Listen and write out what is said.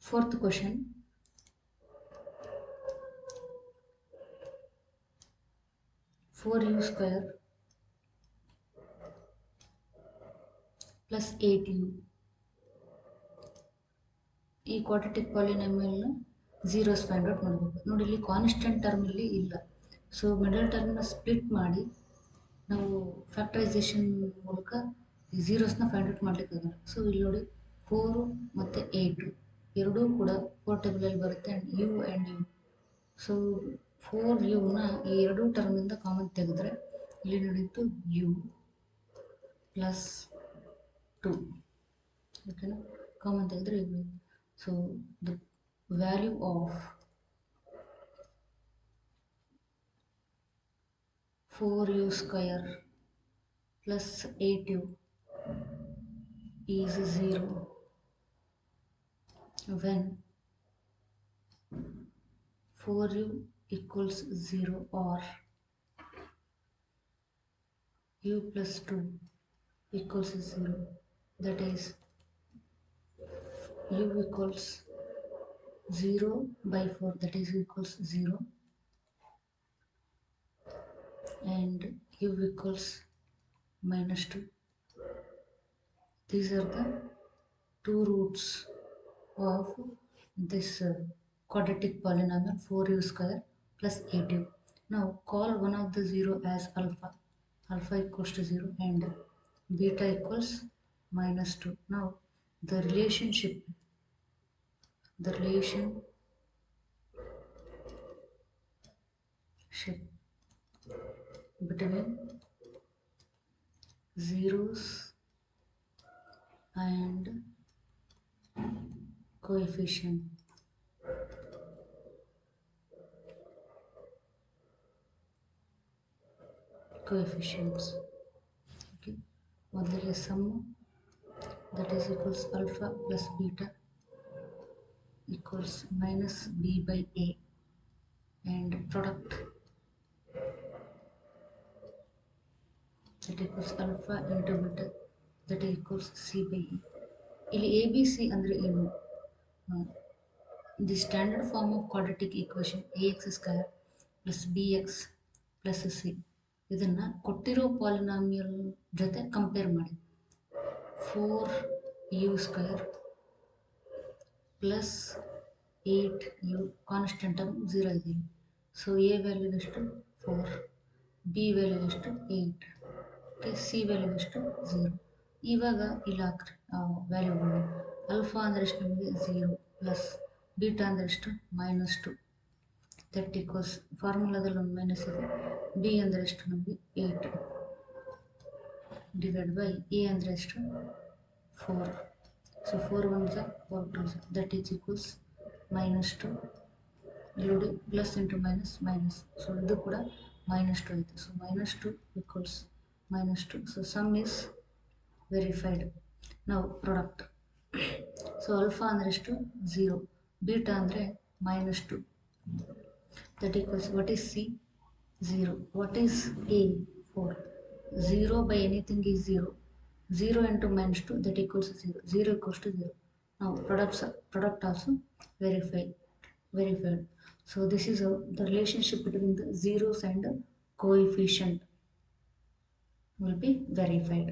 Fourth question. Four u square plus 8u ಈ quadratic ಪಾಲಿನಾಮಿಯಲ್ನ zeros find out ಮಾಡಬೇಕು. ನೋಡಿ ಇಲ್ಲಿ ಕಾನ್ಸ್ಟೆಂಟ್ ಟರ್ಮ್ ಇಲ್ಲಿ ಇಲ್ಲ, ಸೊ ಮಿಡಲ್ ಟರ್ಮ್ನ ಸ್ಪ್ಲಿಟ್ ಮಾಡಿ ನಾವು ಫ್ಯಾಕ್ಟರೈಸೇಷನ್ ಮೂಲಕ ಝೀರೋಸ್ನ ಫೈಂಡ್ ಔಟ್ ಮಾಡಲಿಕ್ಕಾಗಲ್ಲ. ಸೊ ಇಲ್ಲಿ ನೋಡಿ 4 ಮತ್ತು 8 ಎರಡೂ ಕೂಡ 4 ಟೇಬಲಲ್ಲಿ ಬರುತ್ತೆ ಆ್ಯಂಡ್ ಯು. ಸೊ 4uನ ಈ ಎರಡೂ ಟರ್ಮಿಂದ ಕಾಮನ್ ತೆಗೆದ್ರೆ ಇಲ್ಲಿ ನಡೀತು ಯು ಪ್ಲಸ್ 2, ಓಕೆನಾ? ಕಾಮನ್ ತೆಗೆದ್ರೆ u. So the value of 4u square plus 8u is 0 when 4u equals 0 or u plus 2 equals 0. That is u equals 0 by 4, that is equals 0, and u equals minus 2. These are the two roots of this quadratic polynomial 4u square plus 8u. Now call one of the 0 as alpha. Alpha equals to 0 and beta equals minus 2. Now the relationship between zeros and coefficients. Okay, ಮೊದಲಿಗೆ sum that is equals alpha plus beta equals minus b by a, and product that equals alpha into beta that equals c by e. ಇಲ್ಲಿ a b c ಅಂದರೆ ಏನು? The standard form of quadratic equation ax square plus bx plus c, ಇದನ್ನು ಕೊಟ್ಟಿರೋ polynomial ಜೊತೆ compare ಮಾಡಿ. 4u square plus 8u constant term 0 ಇದೆ, so a value ಎಷ್ಟು 4, b value ಎಷ್ಟು 8, ಓಕೆ, ಸಿ ವ್ಯಾಲ್ಯೂ ಎಷ್ಟು 0. ಇವಾಗ ಇಲ್ಲಿ ಹಾಕ್ರಿ ವ್ಯಾಲ್ಯೂಗಳು. ಅಲ್ಫಾ ಅಂದರೆ ಎಷ್ಟು ನಮಗೆ 0 ಪ್ಲಸ್ ಬೀಟಾ ಅಂದರೆ ಎಷ್ಟು -2, ದಟ್ ಈಕ್ವಲ್ಸ್ ಫಾರ್ಮುಲಾದಲ್ಲಿ ಒಂದು ಮೈನಸ್ ಇದೆ. ಬಿ ಅಂದರೆ ಎಷ್ಟು ನಮಗೆ 8 ಡಿವೈಡ್ ಬೈ ಎ ಅಂದರೆ ಎಷ್ಟು 4. So 4 1 4 2 that is equals -2. ನೋಡಿ plus into minus minus, so ಇದು ಕೂಡ -2 ಆಯಿತು. So -2 equals -2. So some is verified. ನಾವು ಪ್ರಾಡಕ್ಟ್, ಸೊ ಅಲ್ಫಾ ಅಂದರೆ ಎಷ್ಟು 0, ಬೀಟಾ ಅಂದರೆ -2, that equals what is C 0, what is A 4. 0 by anything is 0. 0 into -2 that equals 0. 0 equals to 0. Now product also verified. So this is how the relationship between the zeros and coefficient will be verified.